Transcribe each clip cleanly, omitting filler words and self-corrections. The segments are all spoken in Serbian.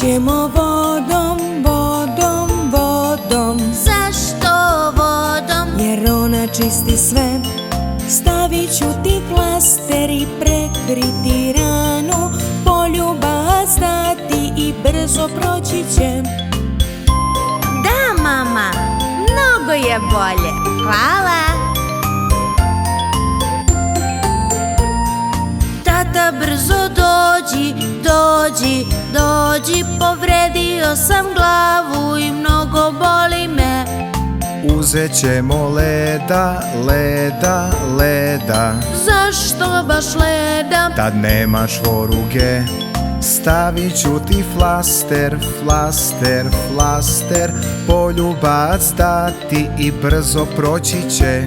ćemo vodom, vodom, vodom. Zašto vodom? Jer ona čisti sve. Stavit ću ti flaster i prekriti ranu, poljubac dati i brzo proći će. Da, mama, mnogo je bolje. Hvala. Tata, brzo dođi, dođi, dođi. Povredio sam glavu i mnogo boli me. Uzet ćemo leda, leda, leda. Zašto baš leda? Tad nemaš oruge. Stavit ću ti flaster, flaster, flaster, poljubac dati i brzo proći će.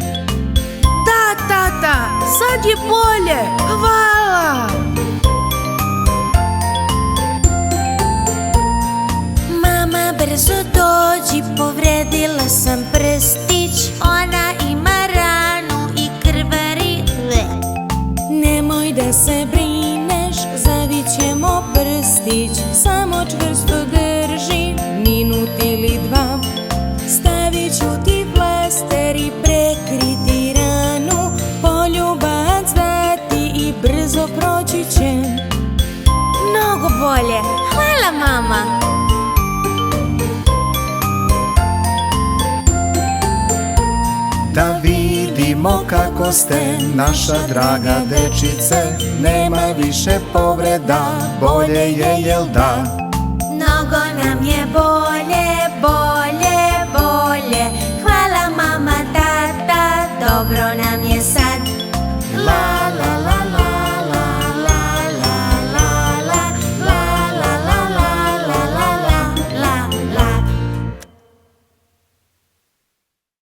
Da, tata, sad je bolje. Hvala. Mama, brzo dođi, povredila sam prstić. Ona ima ranu i krvari. Nemoj da se brineš, zavit ćemo prstić. Samo čvrsto drži, minut ili dva. Stavit ću ti flaster i prekriti ranu, poljubac dati i brzo proći će. Mnogo bolje. Hvala, mama. Da vidimo kako ste, naša draga dečice. Nema više povreda, bolje je, jel da? Mnogo nam je bolje.